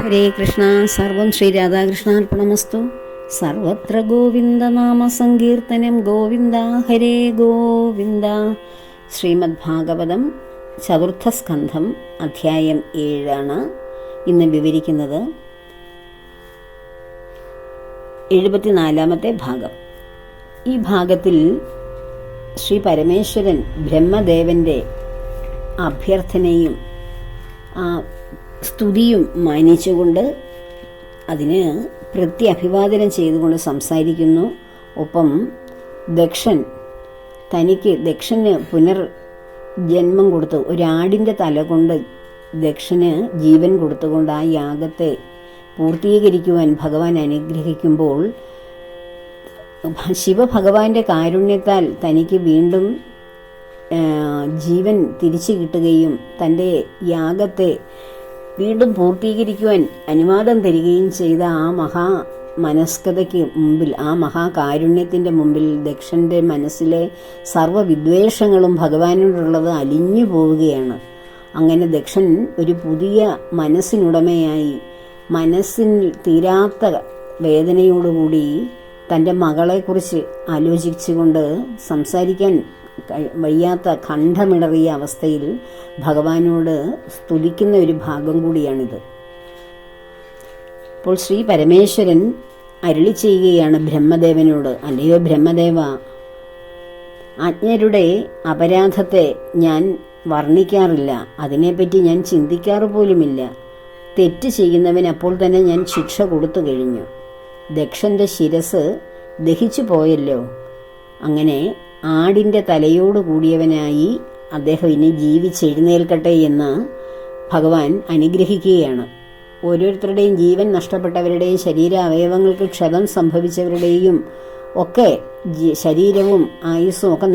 ഹരേ കൃഷ്ണ. സർവം ശ്രീ രാധാകൃഷ്ണാർപ്പണമസ്തു. സർവത്ര ഗോവിന്ദനാമ സങ്കീർത്തനം. ഗോവിന്ദ ഹരേ ഗോവിന്ദ. ശ്രീമദ് ഭാഗവതം ചതുർത്ഥസ്കന്ധം അധ്യായം 7 ഇന്ന് വിവരിക്കുന്നത്. 74 ഭാഗം. ഈ ഭാഗത്തിൽ ശ്രീ പരമേശ്വരൻ ബ്രഹ്മദേവന്റെ അഭ്യർത്ഥനയും സ്തുതിയും മാനിച്ചുകൊണ്ട് അതിന് പ്രത്യഭിവാദനം ചെയ്തുകൊണ്ട് സംസാരിക്കുന്നു. ഒപ്പം ദക്ഷന് പുനർജന്മം കൊടുത്തു, ഒരാടിൻ്റെ തല കൊണ്ട് ദക്ഷന് ജീവൻ കൊടുത്തുകൊണ്ട് ആ യാഗത്തെ പൂർത്തീകരിക്കുവാൻ ഭഗവാൻ അനുഗ്രഹിക്കുമ്പോൾ ശിവഭഗവാന്റെ കാരുണ്യത്താൽ തനിക്ക് വീണ്ടും ജീവൻ തിരിച്ചു കിട്ടുകയും തൻ്റെ യാഗത്തെ വീണ്ടും പൂർത്തീകരിക്കുവാൻ അനുവാദം തരികയും ചെയ്ത ആ മനസ്കതയ്ക്ക് മുമ്പിൽ, ആ മഹാകാരുണ്യത്തിൻ്റെ മുമ്പിൽ ദക്ഷൻ്റെ മനസ്സിലെ സർവ്വവിദ്വേഷങ്ങളും ഭഗവാനോടുള്ളത് അലിഞ്ഞു പോവുകയാണ്. അങ്ങനെ ദക്ഷൻ ഒരു പുതിയ മനസ്സിനുടമയായി, മനസ്സിൽ തീരാത്ത വേദനയോടുകൂടി തൻ്റെ മകളെക്കുറിച്ച് ആലോചിച്ചുകൊണ്ട് സംസാരിക്കാൻ വയ്യാത്ത കണ്ഠമിടറിയ അവസ്ഥയിൽ ഭഗവാനോട് സ്തുതിക്കുന്ന ഒരു ഭാഗം കൂടിയാണിത്. അപ്പോൾ ശ്രീ പരമേശ്വരൻ അരുളി ചെയ്യുകയാണ് ബ്രഹ്മദേവനോട്, അല്ലയോ ബ്രഹ്മദേവ, അജ്ഞരുടെ അപരാധത്തെ ഞാൻ വർണ്ണിക്കാറില്ല, അതിനെപ്പറ്റി ഞാൻ ചിന്തിക്കാറ് പോലുമില്ല. തെറ്റ് ചെയ്യുന്നവൻ അപ്പോൾ തന്നെ ഞാൻ ശിക്ഷ കൊടുത്തു കഴിഞ്ഞു. ദക്ഷന്റെ ശിരസ് ദഹിച്ചു പോയല്ലോ. അങ്ങനെ ആടിൻ്റെ തലയോട് കൂടിയവനായി അദ്ദേഹം ഇനി ജീവിച്ചെഴുന്നേൽക്കട്ടെ എന്ന് ഭഗവാൻ അനുഗ്രഹിക്കുകയാണ്. ഓരോരുത്തരുടെയും ജീവൻ നഷ്ടപ്പെട്ടവരുടെയും ശരീര അവയവങ്ങൾക്ക് ക്ഷതം സംഭവിച്ചവരുടെയും ഒക്കെ ശരീരവും ആയുസ്സും ഒക്കെ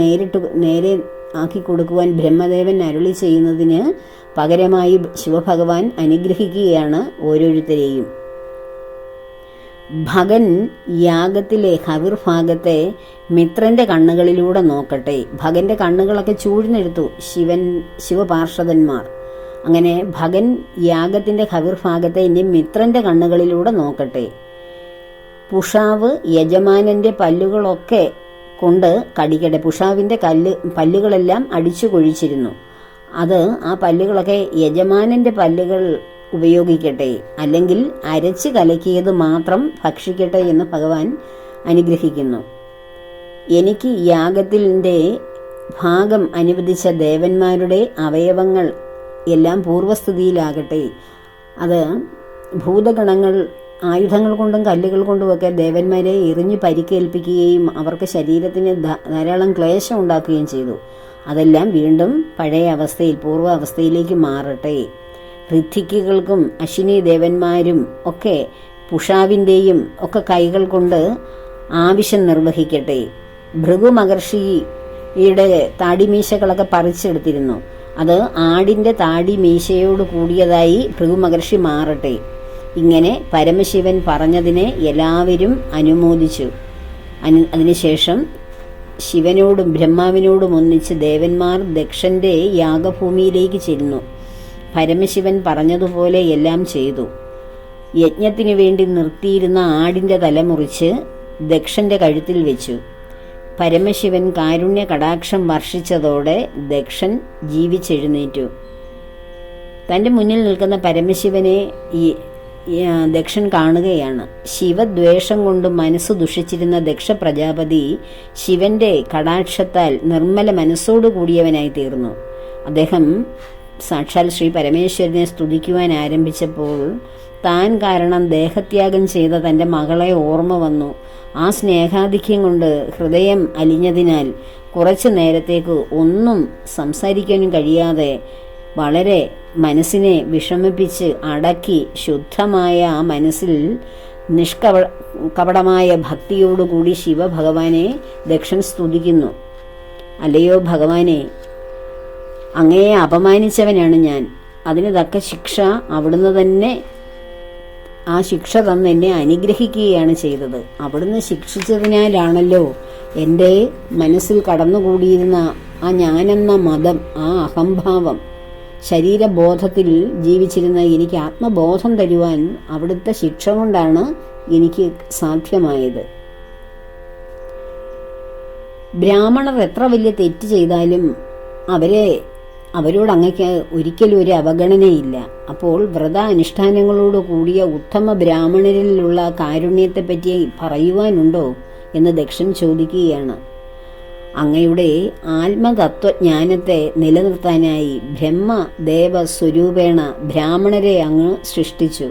നേരെ ആക്കി കൊടുക്കുവാൻ ബ്രഹ്മദേവൻ അരുളി ചെയ്യുന്നതിന് പകരമായി ശിവഭഗവാൻ അനുഗ്രഹിക്കുകയാണ് ഓരോരുത്തരെയും. ഭഗൻ യാഗത്തിലെ ഹവിർഭാഗത്തെ മിത്രന്റെ കണ്ണുകളിലൂടെ നോക്കട്ടെ. ഭഗന്റെ കണ്ണുകളൊക്കെ ചൂഴ്ന്നെടുത്തു ശിവപാർഷദന്മാർ. അങ്ങനെ ഭഗൻ യാഗത്തിന്റെ ഹവിർഭാഗത്തെ ഇനി മിത്രന്റെ കണ്ണുകളിലൂടെ നോക്കട്ടെ. പുഷാവ് യജമാനന്റെ പല്ലുകളൊക്കെ കൊണ്ട് കടിക്കട്ടെ. പുഷാവിന്റെ പല്ലുകളെല്ലാം അടിച്ചു കൊഴിച്ചിരുന്നു. ആ പല്ലുകളൊക്കെ യജമാനന്റെ പല്ലുകൾ ഉപയോഗിക്കട്ടെ, അല്ലെങ്കിൽ അരച്ച് കലക്കിയത് മാത്രം ഭക്ഷിക്കട്ടെ എന്ന് ഭഗവാൻ അനുഗ്രഹിക്കുന്നു. എനിക്ക് യാഗത്തിൻ്റെ ഭാഗം അനുവദിച്ച ദേവന്മാരുടെ അവയവങ്ങൾ എല്ലാം പൂർവ്വസ്ഥിതിയിലാകട്ടെ. അത് ഭൂതഗണങ്ങൾ ആയുധങ്ങൾ കൊണ്ടും കല്ലുകൾ കൊണ്ടുമൊക്കെ ദേവന്മാരെ എറിഞ്ഞു പരിക്കേൽപ്പിക്കുകയും അവർക്ക് ശരീരത്തിന് ധാരാളം ക്ലേശം ഉണ്ടാക്കുകയും ചെയ്തു. അതെല്ലാം വീണ്ടും പഴയ അവസ്ഥയിൽ, പൂർവ്വ അവസ്ഥയിലേക്ക് മാറട്ടെ. ഋത്വിക്കുകൾക്കും അശ്വിനി ദേവന്മാരും ഒക്കെ പുഷാവിൻ്റെയും ഒക്കെ കൈകൾ കൊണ്ട് ആവശ്യം നിർവഹിക്കട്ടെ. ഭൃഗു മഹർഷിയുടെ താടിമീശകളൊക്കെ പറിച്ചെടുത്തിരുന്നു. അത് ആടിൻ്റെ താടിമീശയോട് കൂടിയതായി ഭൃഗു മഹർഷി മാറട്ടെ. ഇങ്ങനെ പരമശിവൻ പറഞ്ഞതിനെ എല്ലാവരും അനുമോദിച്ചു. അതിനുശേഷം ശിവനോടും ബ്രഹ്മാവിനോടും ഒന്നിച്ച് ദേവന്മാർ ദക്ഷന്റെ യാഗഭൂമിയിലേക്ക് ചെല്ലുന്നു. പരമശിവൻ പറഞ്ഞതുപോലെ എല്ലാം ചെയ്തു. യജ്ഞത്തിനു വേണ്ടി നിർത്തിയിരുന്ന ആടിൻ്റെ തല മുറിച്ച് ദക്ഷന്റെ കഴുത്തിൽ വെച്ചു. പരമശിവൻ കാരുണ്യ കടാക്ഷം വർഷിച്ചതോടെ ദക്ഷൻ ജീവിച്ചെഴുന്നേറ്റു. തൻ്റെ മുന്നിൽ നിൽക്കുന്ന പരമശിവനെ ദക്ഷൻ കാണുകയാണ്. ശിവദ്വേഷം കൊണ്ട് മനസ്സ് ദുഷിച്ചിരുന്ന ദക്ഷ പ്രജാപതി ശിവന്റെ കടാക്ഷത്താൽ നിർമ്മല മനസ്സോടു കൂടിയവനായി തീർന്നു. അദ്ദേഹം സാക്ഷാൽ ശ്രീ പരമേശ്വരനെ സ്തുതിക്കുവാൻ ആരംഭിച്ചപ്പോൾ താൻ കാരണം ദേഹത്യാഗം ചെയ്ത തൻ്റെ മകളെ ഓർമ്മ വന്നു. ആ സ്നേഹാധിക്യം കൊണ്ട് ഹൃദയം അലിഞ്ഞതിനാൽ കുറച്ചു നേരത്തേക്ക് ഒന്നും സംസാരിക്കാനും കഴിയാതെ വളരെ മനസ്സിനെ വിഷമിപ്പിച്ച് അടക്കി ശുദ്ധമായ ആ മനസ്സിൽ കപടമായ ഭക്തിയോടുകൂടി ശിവഭഗവാനെ ദക്ഷൻ സ്തുതിക്കുന്നു. അല്ലയോ ഭഗവാനെ, അങ്ങയെ അപമാനിച്ചവനാണ് ഞാൻ. അതിന് തക്ക ശിക്ഷ അവിടുന്ന് തന്നെ, ആ ശിക്ഷ തന്ന് എന്നെ അനുഗ്രഹിക്കുകയാണ് ചെയ്തത്. അവിടുന്ന് ശിക്ഷിച്ചതിനാലാണല്ലോ എൻ്റെ മനസ്സിൽ കടന്നുകൂടിയിരുന്ന ആ ഞാനെന്ന മതം, ആ അഹംഭാവം ശരീരബോധത്തിൽ ജീവിച്ചിരുന്ന എനിക്ക് ആത്മബോധം തരുവാൻ അവിടുത്തെ ശിക്ഷ കൊണ്ടാണ് എനിക്ക് സാധ്യമായത്. ബ്രാഹ്മണർ എത്ര വലിയ തെറ്റ് ചെയ്താലും അവരോട് അങ്ങയ്ക്ക് ഒരിക്കലും ഒരു അവഗണനയില്ല. അപ്പോൾ വ്രത അനുഷ്ഠാനങ്ങളോട് കൂടിയ ഉത്തമ ബ്രാഹ്മണരിലുള്ള കാരുണ്യത്തെപ്പറ്റി പറയുവാനുണ്ടോ എന്ന് ദക്ഷൻ ചോദിക്കുകയാണ്. അങ്ങയുടെ ആത്മതത്വജ്ഞാനത്തെ നിലനിർത്താനായി ബ്രഹ്മദേവ സ്വരൂപേണ ബ്രാഹ്മണരെ അങ്ങ് സൃഷ്ടിച്ചു.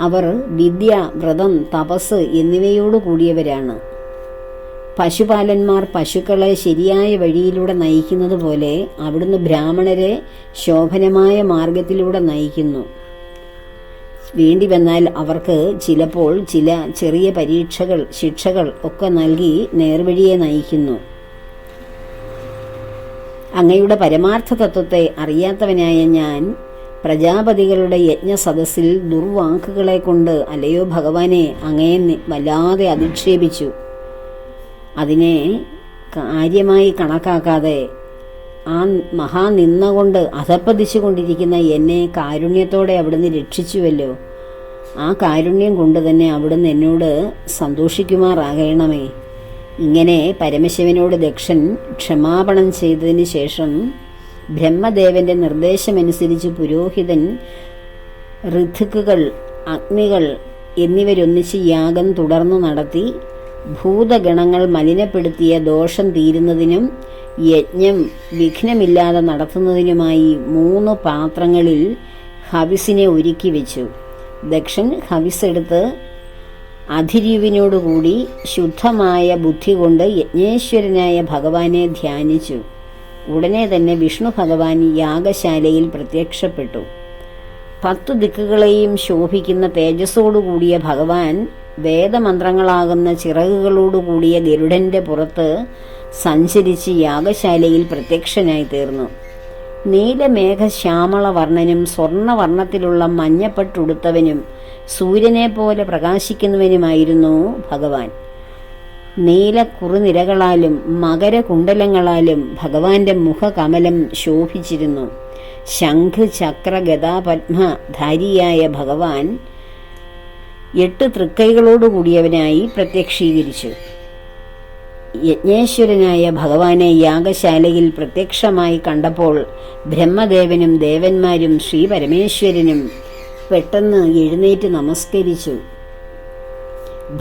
അവർ വിദ്യ, വ്രതം, തപസ് എന്നിവയോടു കൂടിയവരാണ്. പശുപാലന്മാർ പശുക്കളെ ശരിയായ വഴിയിലൂടെ നയിക്കുന്നത് പോലെ അവിടുന്ന് ബ്രാഹ്മണരെ ശോഭനമായ മാർഗത്തിലൂടെ നയിക്കുന്നു. വേണ്ടി വന്നാൽ അവർക്ക് ചിലപ്പോൾ ചില ചെറിയ പരീക്ഷകൾ, ശിക്ഷകൾ ഒക്കെ നൽകി നേർവഴിയെ നയിക്കുന്നു. അങ്ങയുടെ പരമാർത്ഥ തത്വത്തെ അറിയാത്തവനായ ഞാൻ പ്രജാപതികളുടെ യജ്ഞസദസ്സിൽ ദുർവാക്കുകളെ കൊണ്ട് അല്ലയോ ഭഗവാനെ അങ്ങയെ വല്ലാതെ അധിക്ഷേപിച്ചു. അതിനെ കാര്യമായി കണക്കാക്കാതെ ആ മഹാനിന്ദ കൊണ്ട് അധപ്പതിച്ചു കൊണ്ടിരിക്കുന്ന എന്നെ കാരുണ്യത്തോടെ അവിടുന്ന് രക്ഷിച്ചുവല്ലോ. ആ കാരുണ്യം കൊണ്ട് തന്നെ അവിടുന്ന് എന്നോട് സന്തോഷിക്കുമാറാകണമേ. ഇങ്ങനെ പരമശിവനോട് ദക്ഷൻ ക്ഷമാപണം ചെയ്തതിന് ശേഷം ബ്രഹ്മദേവന്റെ നിർദ്ദേശമനുസരിച്ച് പുരോഹിതൻ, ഋഥുക്കുകൾ, അഗ്നികൾ എന്നിവരൊന്നിച്ച് യാഗം തുടർന്നു നടത്തി. ഭൂതഗണങ്ങൾ മലിനപ്പെടുത്തിയ ദോഷം തീരുന്നതിനും യജ്ഞം വിഘ്നമില്ലാതെ നടത്തുന്നതിനുമായി 3 പാത്രങ്ങളിൽ ഹവിസിനെ ഒരുക്കി വെച്ചു. ദക്ഷൻ ഹവിസെടുത്ത് അധിര്യുവിനോടുകൂടി ശുദ്ധമായ ബുദ്ധി കൊണ്ട് യജ്ഞേശ്വരനായ ഭഗവാനെ ധ്യാനിച്ചു. ഉടനെ തന്നെ വിഷ്ണു ഭഗവാൻ യാഗശാലയിൽ പ്രത്യക്ഷപ്പെട്ടു. 10 ദിക്കുകളെയും ശോഭിക്കുന്ന തേജസ്സോടുകൂടിയ ഭഗവാൻ വേദമന്ത്രങ്ങളാകുന്ന ചിറകുകളോടുകൂടിയ ഗരുഡന്റെ പുറത്ത് സഞ്ചരിച്ച് യാഗശാലയിൽ പ്രത്യക്ഷനായി തീർന്നു. നീലമേഘ ശ്യാമള വർണ്ണനും സ്വർണവർണ്ണത്തിലുള്ള മഞ്ഞപ്പട്ടുടുത്തവനും സൂര്യനെ പോലെ പ്രകാശിക്കുന്നവനുമായിരുന്നു ഭഗവാൻ. നീല കുറുനിരകളാലും മകരകുണ്ടലങ്ങളാലും ഭഗവാന്റെ മുഖകമലം ശോഭിച്ചിരുന്നു. ശംഖ്, ചക്ര, ഗദാപത്മ ധാരിയായ ഭഗവാൻ 8 തൃക്കൈകളോടുകൂടിയവനായി പ്രത്യക്ഷീകരിച്ചു. യജ്ഞേശ്വരനായ ഭഗവാനെ യാഗശാലയിൽ പ്രത്യക്ഷമായി കണ്ടപ്പോൾ ബ്രഹ്മദേവനും ദേവന്മാരും ശ്രീ പരമേശ്വരനും പെട്ടെന്ന് എഴുന്നേറ്റ് നമസ്കരിച്ചു.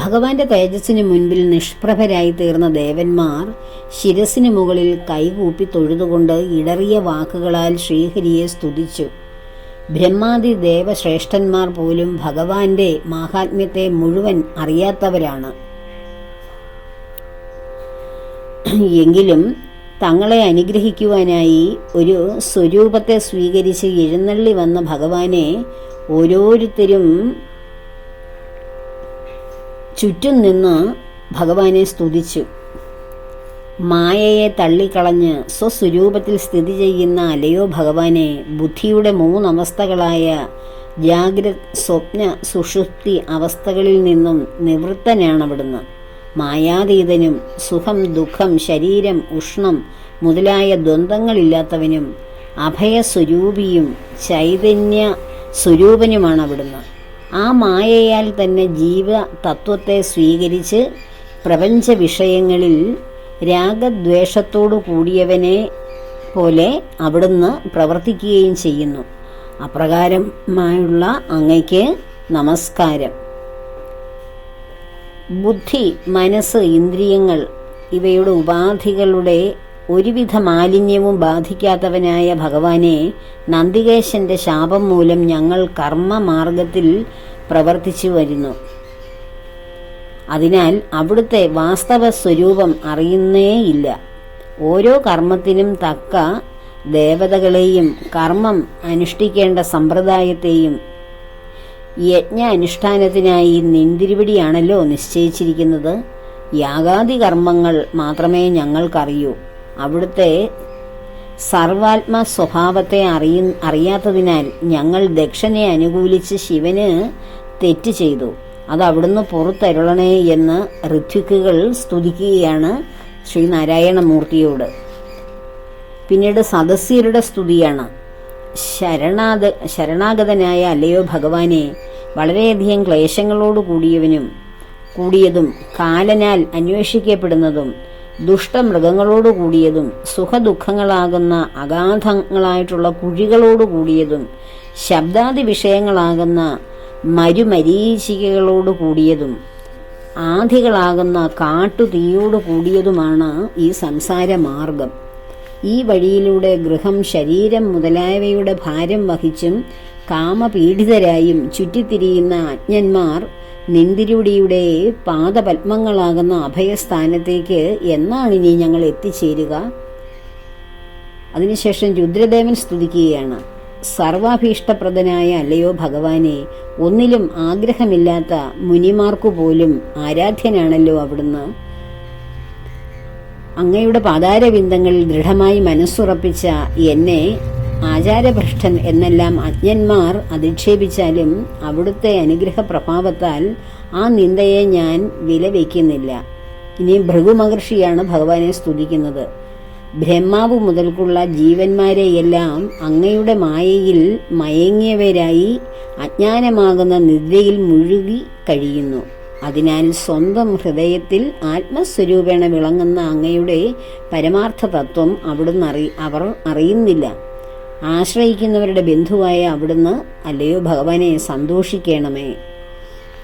ഭഗവാന്റെ തേജസ്സിന് മുൻപിൽ നിഷ്പ്രഭരായി തീർന്ന ദേവന്മാർ ശിരസിന് മുകളിൽ കൈകൂപ്പി തൊഴുതുകൊണ്ട് ഇടറിയ വാക്കുകളാൽ ശ്രീഹരിയെ സ്തുതിച്ചു. ബ്രഹ്മാദി ദേവശ്രേഷ്ഠന്മാർ പോലും ഭഗവാന്റെ മാഹാത്മ്യത്തെ മുഴുവൻ അറിയാത്തവരാണ്. എങ്കിലും തങ്ങളെ അനുഗ്രഹിക്കുവാനായി ഒരു സ്വരൂപത്തെ സ്വീകരിച്ച് എഴുന്നള്ളി വന്ന ഭഗവാനെ ഓരോരുത്തരും ചുറ്റും നിന്ന് ഭഗവാനെ സ്തുതിച്ചു. മായയെ തള്ളിക്കളഞ്ഞ് സ്വസ്വരൂപത്തിൽ സ്ഥിതി ചെയ്യുന്ന അലയോ ഭഗവാനെ, ബുദ്ധിയുടെ 3 അവസ്ഥകളായ ജാഗ്രത്, സ്വപ്ന, സുഷുപ്തി അവസ്ഥകളിൽ നിന്നും നിവൃത്തനാണവിടുന്ന്. മായാതീതനും സുഖം, ദുഃഖം, ശരീരം, ഉഷ്ണം മുതലായ ദ്വന്ദ്ങ്ങളില്ലാത്തവനും അഭയസ്വരൂപിയും ചൈതന്യ സ്വരൂപനുമാണവിടുന്ന്. ആ മായയാൽ തന്നെ ജീവ തത്വത്തെ സ്വീകരിച്ച് പ്രപഞ്ച വിഷയങ്ങളിൽ രാഗദ്വേഷത്തോടു കൂടിയവനെ പോലെ അവിടുന്ന് പ്രവർത്തിക്കുകയും ചെയ്യുന്നു. അപ്രകാരമായുള്ള അങ്ങയ്ക്ക് നമസ്കാരം. ബുദ്ധി, മനസ്സ്, ഇന്ദ്രിയങ്ങൾ ഇവയുടെ ഉപാധികളുടെ ഒരുവിധ മാലിന്യവും ബാധിക്കാത്തവനായ ഭഗവാനെ, നന്ദികേശന്റെ ശാപം മൂലം ഞങ്ങൾ കർമ്മമാർഗത്തിൽ പ്രവർത്തിച്ചു വരുന്നു. അതിനാൽ അവിടുത്തെ വാസ്തവ സ്വരൂപം അറിയുന്നേയില്ല. ഓരോ കർമ്മത്തിനും തക്ക ദേവതകളെയും കർമ്മം അനുഷ്ഠിക്കേണ്ട സമ്പ്രദായത്തെയും യജ്ഞ അനുഷ്ഠാനത്തിനായി നിന്തിരിപിടിയാണല്ലോ നിശ്ചയിച്ചിരിക്കുന്നത്. യാഗാദി കർമ്മങ്ങൾ മാത്രമേ ഞങ്ങൾക്കറിയൂ. അവിടുത്തെ സർവാത്മ സ്വഭാവത്തെ അറിയാത്തതിനാൽ ഞങ്ങൾ ദക്ഷനെ അനുകൂലിച്ച് ശിവന് തെറ്റ് ചെയ്തു. അത് അവിടുന്ന് പുറത്തരുളണേ എന്ന് ഋത്വിക്കുകൾ സ്തുതിക്കുകയാണ് ശ്രീനാരായണമൂർത്തിയോട്. പിന്നീട് സദസ്യരുടെ സ്തുതിയാണ്. ശരണാഗതനായ അല്ലയോ ഭഗവാനെ, വളരെയധികം ക്ലേശങ്ങളോട് കൂടിയതും കാലനാൽ അന്വേഷിക്കപ്പെടുന്നതും ദുഷ്ടമൃഗങ്ങളോട് കൂടിയതും സുഖദുഃഖങ്ങളാകുന്ന അഗാധങ്ങളായിട്ടുള്ള കുഴികളോട് കൂടിയതും ശബ്ദാദി വിഷയങ്ങളാകുന്ന മരുമരീചികകളോട് കൂടിയതും ആധികളാകുന്ന കാട്ടുതീയോട് കൂടിയതുമാണ് ഈ സംസാരമാർഗം. ഈ വഴിയിലൂടെ ഗൃഹം, ശരീരം മുതലായവയുടെ ഭാരം വഹിച്ചും കാമപീഡിതരായും ചുറ്റിത്തിരിയുന്ന അജ്ഞന്മാർ നിന്തിരുടിയുടെ പാദപത്മങ്ങളാകുന്ന അഭയസ്ഥാനത്തേക്ക് എന്നാണിനി ഞങ്ങൾ എത്തിച്ചേരുക? അതിനുശേഷം രുദ്രദേവൻ സ്തുതിക്കുകയാണ്. സർവാഭീഷ്ടപ്രദനായ അല്ലയോ ഭഗവാനെ, ഒന്നിലും ആഗ്രഹമില്ലാത്ത മുനിമാർക്കു പോലും ആരാധ്യനാണല്ലോ അവിടുന്ന്. അങ്ങയുടെ പാതാരവിന്ദങ്ങളിൽ ദൃഢമായി മനസ്സുറപ്പിച്ച എന്നെ ആചാരഭ്രഷ്ടൻ എന്നെല്ലാം അജ്ഞന്മാർ അധിക്ഷേപിച്ചാലും അവിടുത്തെ അനുഗ്രഹ പ്രഭാവത്താൽ ആ നിന്ദയെ ഞാൻ വിലവയ്ക്കുന്നില്ല. ഇനി ഭൃഗു മഹർഷിയാണ് ഭഗവാനെ സ്തുതിക്കുന്നത്. ബ്രഹ്മാവ് മുതൽക്കുള്ള ജീവന്മാരെയെല്ലാം അങ്ങയുടെ മായയിൽ മയങ്ങിയവരായി അജ്ഞാനമാകുന്ന നിദ്രയിൽ മുഴുകി കഴിയുന്നു. അതിനാൽ സ്വന്തം ഹൃദയത്തിൽ ആത്മസ്വരൂപേണ വിളങ്ങുന്ന അങ്ങയുടെ പരമാർത്ഥ തത്വം അവർ അറിയുന്നില്ല. ആശ്രയിക്കുന്നവരുടെ ബന്ധുവായ അവിടുന്ന് അല്ലയോ ഭഗവാനെ സന്തോഷിക്കണമേ.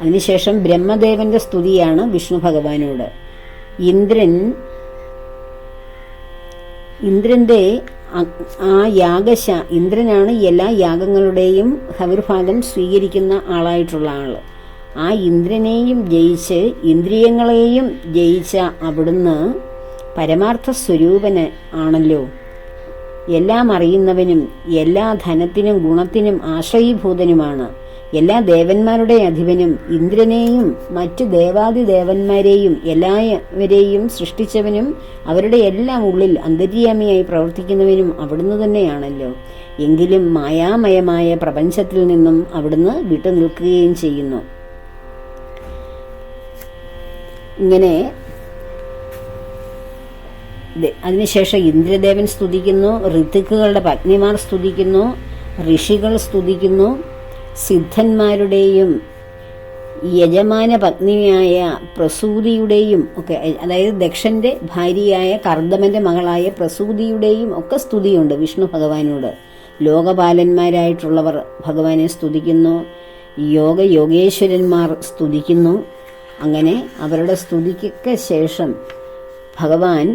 അതിനുശേഷം ബ്രഹ്മദേവന്റെ സ്തുതിയാണ് വിഷ്ണു ഭഗവാനോട്. ഇന്ദ്രന്റെ ഇന്ദ്രനാണ് എല്ലാ യാഗങ്ങളുടെയും ഹവിർഭാഗം സ്വീകരിക്കുന്ന ആളായിട്ടുള്ള ആള്. ആ ഇന്ദ്രനെയും ജയിച്ച് ഇന്ദ്രിയങ്ങളെയും ജയിച്ച അവിടുന്ന് പരമാർത്ഥ സ്വരൂപന് ആണല്ലോ. എല്ലാം അറിയുന്നവനും എല്ലാ ധനത്തിനും ഗുണത്തിനും ആശ്രയീഭൂതനുമാണ്. എല്ലാ ദേവന്മാരുടെ അധിപനും ഇന്ദ്രനെയും മറ്റ് ദേവാദിദേവന്മാരെയും എല്ലാവരെയും സൃഷ്ടിച്ചവനും അവരുടെ എല്ലാം ഉള്ളിൽ അന്തര്യാമിയായി പ്രവർത്തിക്കുന്നവനും അവിടുന്ന് തന്നെയാണല്ലോ. എങ്കിലും മായാമയമായ പ്രപഞ്ചത്തിൽ നിന്നും അവിടുന്ന് വിട്ടുനിൽക്കുകയും ചെയ്യുന്നു. ഇങ്ങനെ അതിനുശേഷം ഇന്ദ്രദേവൻ സ്തുതിക്കുന്നു, ഋതുക്കളുടെ പത്നിമാർ സ്തുതിക്കുന്നു, ഋഷികൾ സ്തുതിക്കുന്നു, സിദ്ധന്മാരുടെയും യജമാന പത്നിയായ പ്രസൂതിയുടെയും ഒക്കെ, അതായത് ദക്ഷന്റെ ഭാര്യയായ കർദമന്റെ മകളായ പ്രസൂതിയുടെയും ഒക്കെ സ്തുതിയുണ്ട് വിഷ്ണു ഭഗവാനോട്. ലോകപാലന്മാരായിട്ടുള്ളവർ ഭഗവാനെ സ്തുതിക്കുന്നു, യോഗേശ്വരന്മാർ സ്തുതിക്കുന്നു. അങ്ങനെ അവരുടെ സ്തുതിക്കൊക്കെ ശേഷം ഭഗവാൻ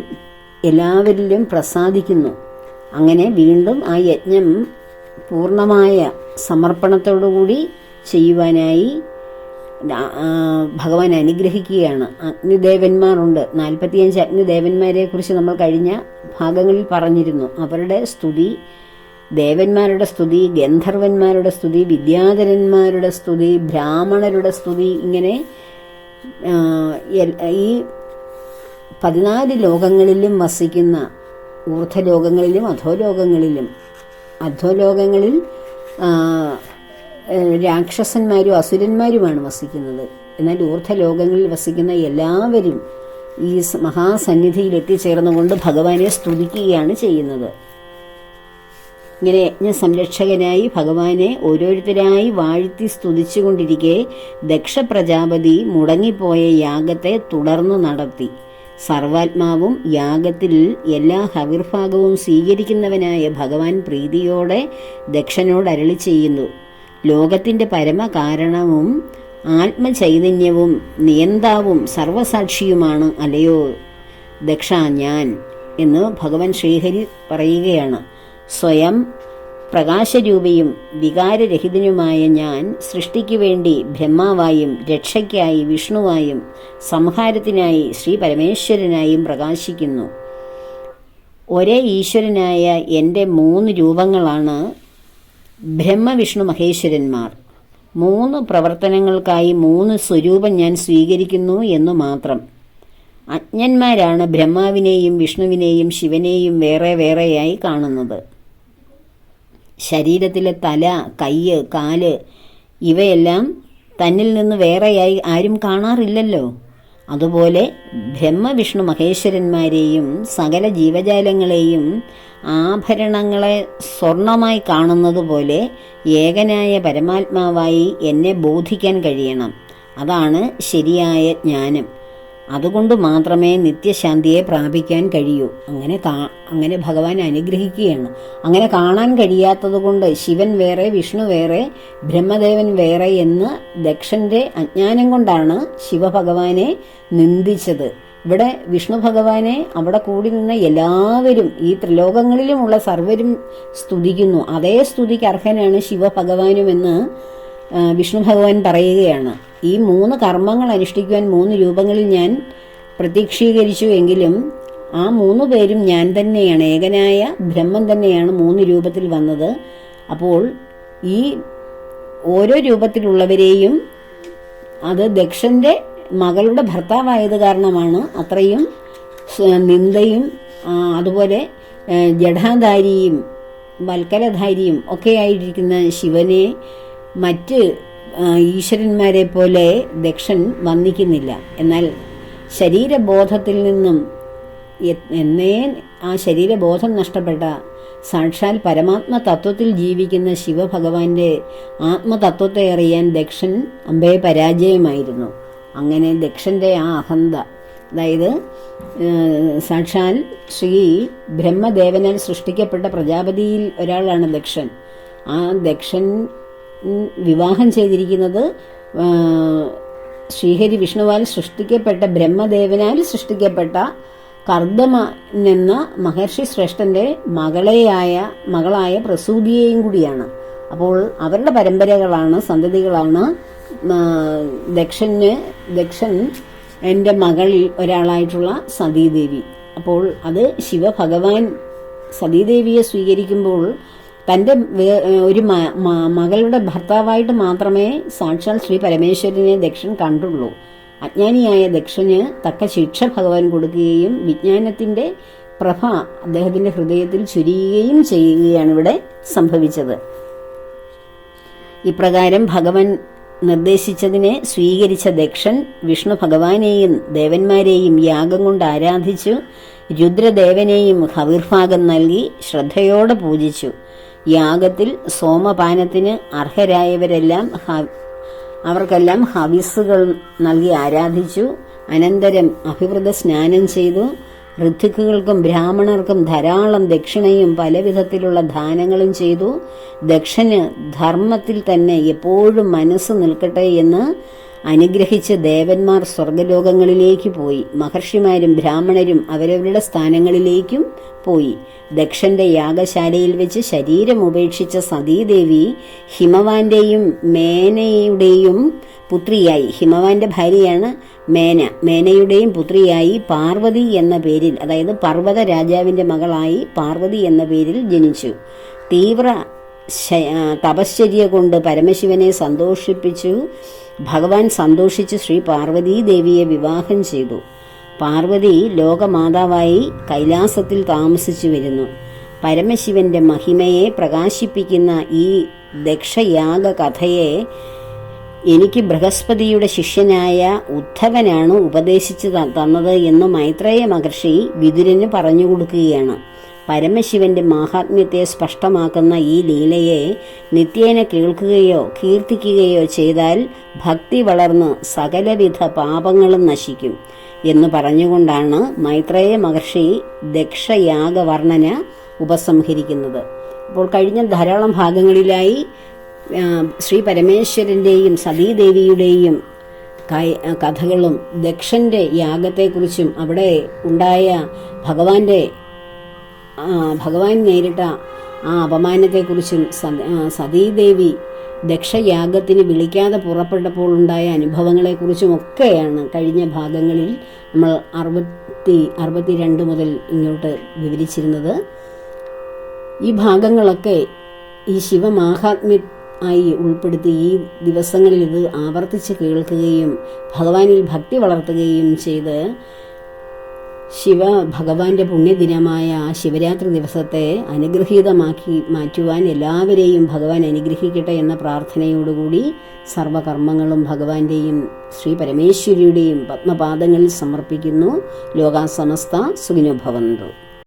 എല്ലാവരിലും പ്രസാദിക്കുന്നു. അങ്ങനെ വീണ്ടും ആ യജ്ഞം പൂർണ്ണമായ സമർപ്പണത്തോടുകൂടി ചെയ്യുവാനായി ഭഗവാൻ അനുഗ്രഹിക്കുകയാണ്. അഗ്നിദേവന്മാരുണ്ട്, 45 അഗ്നിദേവന്മാരെ കുറിച്ച് നമ്മൾ കഴിഞ്ഞ ഭാഗങ്ങളിൽ പറഞ്ഞിരുന്നു. അവരുടെ സ്തുതി, ദേവന്മാരുടെ സ്തുതി, ഗന്ധർവന്മാരുടെ സ്തുതി, വിദ്യാധരന്മാരുടെ സ്തുതി, ബ്രാഹ്മണരുടെ സ്തുതി, ഇങ്ങനെ ഈ 14 ലോകങ്ങളിലും വസിക്കുന്ന, ഊർധ്വലോകങ്ങളിലും അധോലോകങ്ങളിൽ രാക്ഷസന്മാരും അസുരന്മാരുമാണ് വസിക്കുന്നത്. എന്നാൽ ഊർധ്വലോകങ്ങളിൽ വസിക്കുന്ന എല്ലാവരും ഈ മഹാസന്നിധിയിൽ എത്തിച്ചേർന്നുകൊണ്ട് ഭഗവാനെ സ്തുതിക്കുകയാണ് ചെയ്യുന്നത്. ഇങ്ങനെ യജ്ഞസംരക്ഷകനായി ഭഗവാനെ ഓരോരുത്തരായി വാഴ്ത്തി സ്തുതിച്ചുകൊണ്ടിരിക്കെ ദക്ഷപ്രജാപതി മുടങ്ങിപ്പോയ യാഗത്തെ തുടർന്ന് നടത്തി. സർവാത്മാവും യാഗത്തിൽ എല്ലാ ഹവിർഭാഗവും സ്വീകരിക്കുന്നവനായ ഭഗവാൻ പ്രീതിയോടെ ദക്ഷനോട് അരുളി ചെയ്യുന്നു. ലോകത്തിന്റെ പരമകാരണവും ആത്മചൈതന്യവും നിയന്താവും സർവസാക്ഷിയുമാണ് അല്ലയോ ദക്ഷ ഞാൻ എന്ന് ഭഗവാൻ ശ്രീഹരി പറയുകയാണ്. സ്വയം പ്രകാശരൂപിയും വികാരരഹിതനുമായ ഞാൻ സൃഷ്ടിക്കു വേണ്ടി ബ്രഹ്മാവായും രക്ഷയ്ക്കായി വിഷ്ണുവായും സംഹാരത്തിനായി ശ്രീ പരമേശ്വരനായും പ്രകാശിക്കുന്നു. ഒരേ ഈശ്വരനായ എൻ്റെ 3 രൂപങ്ങളാണ് ബ്രഹ്മവിഷ്ണു മഹേശ്വരന്മാർ. 3 പ്രവർത്തനങ്ങൾക്കായി 3 സ്വരൂപം ഞാൻ സ്വീകരിക്കുന്നു എന്നു മാത്രം. അജ്ഞന്മാരാണ് ബ്രഹ്മാവിനെയും വിഷ്ണുവിനെയും ശിവനെയും വേറെ വേറെയായി കാണുന്നത്. ശരീരത്തിലെ തല, കയ്യ്, കാല് ഇവയെല്ലാം തന്നിൽ നിന്ന് വേറെയായി ആരും കാണാറില്ലല്ലോ. അതുപോലെ ബ്രഹ്മവിഷ്ണു മഹേശ്വരന്മാരെയും സകല ജീവജാലങ്ങളെയും ആഭരണങ്ങളെ സ്വർണമായി കാണുന്നത് പോലെ ഏകനായ പരമാത്മാവായി എന്നെ ബോധിക്കാൻ കഴിയണം. അതാണ് ശരിയായ ജ്ഞാനം. അതുകൊണ്ട് മാത്രമേ നിത്യശാന്തിയെ പ്രാപിക്കാൻ കഴിയൂ. അങ്ങനെ ഭഗവാൻ അനുഗ്രഹിക്കുകയാണ്. അങ്ങനെ കാണാൻ കഴിയാത്തത് കൊണ്ട് ശിവൻ വേറെ, വിഷ്ണു വേറെ, ബ്രഹ്മദേവൻ വേറെ എന്ന് ദക്ഷന്റെ അജ്ഞാനം കൊണ്ടാണ് ശിവഭഗവാനെ നിന്ദിച്ചത്. ഇവിടെ വിഷ്ണു ഭഗവാനെ അവിടെ കൂടി നിന്ന എല്ലാവരും, ഈ ത്രിലോകങ്ങളിലുമുള്ള സർവരും സ്തുതിക്കുന്നു. അതേ സ്തുതിക്ക് അർഹനാണ് ശിവഭഗവാനുമെന്ന് വിഷ്ണു ഭഗവാൻ പറയുകയാണ്. ഈ 3 കർമ്മങ്ങൾ അനുഷ്ഠിക്കുവാൻ 3 രൂപങ്ങളിൽ ഞാൻ പ്രത്യക്ഷീകരിച്ചു എങ്കിലും ആ 3 പേരും ഞാൻ തന്നെയാണ്, ഏകനായ ബ്രഹ്മം തന്നെയാണ് 3 രൂപത്തിൽ വന്നത്. അപ്പോൾ ഈ ഓരോ രൂപത്തിലുള്ളവരെയും അത് ദക്ഷന്റെ മകളുടെ ഭർത്താവായത് കാരണമാണ് അത്രയും നിന്ദയും അതുപോലെ ജഡാധാരിയും വൽക്കലധാരിയും ഒക്കെ ആയിരിക്കുന്ന ശിവനെ മറ്റ് ഈശ്വരന്മാരെ പോലെ ദക്ഷൻ വന്ദിക്കുന്നില്ല. എന്നാൽ ശരീരബോധത്തിൽ നിന്നും എന്നേ ആ ശരീരബോധം നഷ്ടപ്പെട്ട സാക്ഷാൽ പരമാത്മ തത്വത്തിൽ ജീവിക്കുന്ന ശിവഭഗവാന്റെ ആത്മതത്വത്തെ അറിയാൻ ദക്ഷൻ അമ്പേ പരാജയമായിരുന്നു. അങ്ങനെ ദക്ഷന്റെ ആ അഹന്ത, അതായത് സാക്ഷാൽ ശ്രീ ബ്രഹ്മദേവനാൽ സൃഷ്ടിക്കപ്പെട്ട പ്രജാപതിയിൽ ഒരാളാണ് ദക്ഷൻ. ആ ദക്ഷൻ വിവാഹം ചെയ്തിരിക്കുന്നത് ശ്രീഹരി വിഷ്ണുവാൽ സൃഷ്ടിക്കപ്പെട്ട ബ്രഹ്മദേവനാൽ സൃഷ്ടിക്കപ്പെട്ട കർദമൻ എന്ന മഹർഷി ശ്രേഷ്ഠന്റെ മകളായ പ്രസൂതിയെയും കൂടിയാണ്. അപ്പോൾ അവരുടെ പരമ്പരകളാണ്, സന്തതികളാണ് ദക്ഷൻ എൻ്റെ മകളിൽ ഒരാളായിട്ടുള്ള സതീദേവി. അപ്പോൾ അത് ശിവഭഗവാൻ സതീദേവിയെ സ്വീകരിക്കുമ്പോൾ തൻ്റെ ഒരു മകളുടെ ഭർത്താവായിട്ട് മാത്രമേ സാക്ഷാൽ ശ്രീ പരമേശ്വരനെ ദക്ഷൻ കണ്ടുള്ളൂ. അജ്ഞാനിയായ ദക്ഷന് തക്ക ശിക്ഷ ഭഗവാൻ കൊടുക്കുകയും വിജ്ഞാനത്തിൻ്റെ പ്രഭ അദ്ദേഹത്തിൻ്റെ ഹൃദയത്തിൽ ചുരിയുകയും ചെയ്യുകയാണ് ഇവിടെ സംഭവിച്ചത്. ഇപ്രകാരം ഭഗവാൻ നിർദ്ദേശിച്ചതിനെ സ്വീകരിച്ച ദക്ഷൻ വിഷ്ണു ഭഗവാനെയും ദേവന്മാരെയും യാഗം കൊണ്ട് ആരാധിച്ചു. രുദ്രദേവനെയും ഹവിർഭാഗം നൽകി ശ്രദ്ധയോടെ പൂജിച്ചു. യാഗത്തിൽ സോമപാനത്തിന് അർഹരായവരെല്ലാം അവർക്കെല്ലാം ഹവിസ്സുകൾ നൽകി ആരാധിച്ചു. അനന്തരം അഭിവൃദ്ധ സ്നാനം ചെയ്തു. ഋത്വിക്കുകൾക്കും ബ്രാഹ്മണർക്കും ധാരാളം ദക്ഷിണയും പലവിധത്തിലുള്ള ദാനങ്ങളും ചെയ്തു. ദക്ഷന് ധർമ്മത്തിൽ തന്നെ എപ്പോഴും മനസ്സ് നിൽക്കട്ടെ എന്ന് അനുഗ്രഹിച്ച് ദേവന്മാർ സ്വർഗലോകങ്ങളിലേക്ക് പോയി. മഹർഷിമാരും ബ്രാഹ്മണരും അവരവരുടെ സ്ഥാനങ്ങളിലേക്കും പോയി. ദക്ഷന്റെ യാഗശാലയിൽ വെച്ച് ശരീരം ഉപേക്ഷിച്ച സതീദേവി ഹിമവാന്റെയും മേനയുടെയും പുത്രിയായി, ഹിമവാന്റെ ഭാര്യയാണ് മേനയുടെയും പുത്രിയായി പാർവതി എന്ന പേരിൽ, അതായത് പർവ്വത രാജാവിന്റെ മകളായി പാർവതി എന്ന പേരിൽ ജനിച്ചു. തീവ്ര തപശ്ചര്യ കൊണ്ട് പരമശിവനെ സന്തോഷിപ്പിച്ചു. ഭഗവാൻ സന്തോഷിച്ച് ശ്രീ പാർവതീ ദേവിയെ വിവാഹം ചെയ്തു. പാർവതി ലോകമാതാവായി കൈലാസത്തിൽ താമസിച്ചു വരുന്നു. പരമശിവന്റെ മഹിമയെ പ്രകാശിപ്പിക്കുന്ന ഈ ദക്ഷയാഗ കഥയെ എനിക്ക് ബൃഹസ്പതിയുടെ ശിഷ്യനായ ഉദ്ധവനാണ് ഉപദേശിച്ചു തന്നത് എന്ന് മൈത്രേയ മഹർഷി വിതുരന് പറഞ്ഞുകൊടുക്കുകയാണ്. പരമശിവന്റെ മാഹാത്മ്യത്തെ സ്പഷ്ടമാക്കുന്ന ഈ ലീലയെ നിത്യേന കേൾക്കുകയോ കീർത്തിക്കുകയോ ചെയ്താൽ ഭക്തി വളർന്ന് സകലവിധ പാപങ്ങളും നശിക്കും എന്ന് പറഞ്ഞുകൊണ്ടാണ് മൈത്രേയ മഹർഷി ദക്ഷയാഗ വർണ്ണന ഉപസംഹരിക്കുന്നത്. അപ്പോൾ കഴിഞ്ഞ ധാരാളം ഭാഗങ്ങളിലായി ശ്രീ പരമേശ്വരന്റെയും സതീദേവിയുടെയും കഥകളും ദക്ഷന്റെ യാഗത്തെക്കുറിച്ചും അവിടെ ഉണ്ടായ ഭഗവാൻ നേരിട്ട ആ അപമാനത്തെക്കുറിച്ചും സതീദേവി ദക്ഷയാഗത്തിന് വിളിക്കാതെ പുറപ്പെട്ടപ്പോൾ ഉണ്ടായ അനുഭവങ്ങളെക്കുറിച്ചും ഒക്കെയാണ് കഴിഞ്ഞ ഭാഗങ്ങളിൽ നമ്മൾ 62 മുതൽ ഇങ്ങോട്ട് വിവരിച്ചിരുന്നത്. ഈ ഭാഗങ്ങളൊക്കെ ഈ ശിവമാഹാത്മ്യ ആയി ഉൾപ്പെടുത്തി ഈ ദിവസങ്ങളിൽ ഇത് ആവർത്തിച്ച് കേൾക്കുകയും ഭഗവാനിൽ ഭക്തി വളർത്തുകയും ചെയ്ത് ഭഗവാന്റെ പുണ്യദിനമായ ശിവരാത്രി ദിവസത്തെ അനുഗ്രഹീതമാക്കി മാറ്റുവാൻ എല്ലാവരെയും ഭഗവാൻ അനുഗ്രഹിക്കട്ടെ എന്ന പ്രാർത്ഥനയോടുകൂടി സർവകർമ്മങ്ങളും ഭഗവാന്റെയും ശ്രീ പരമേശ്വരിയുടെയും പത്മപാദങ്ങളിൽ സമർപ്പിക്കുന്നു. ലോകാ സമസ്ത സുഖിനോ ഭവന്തു.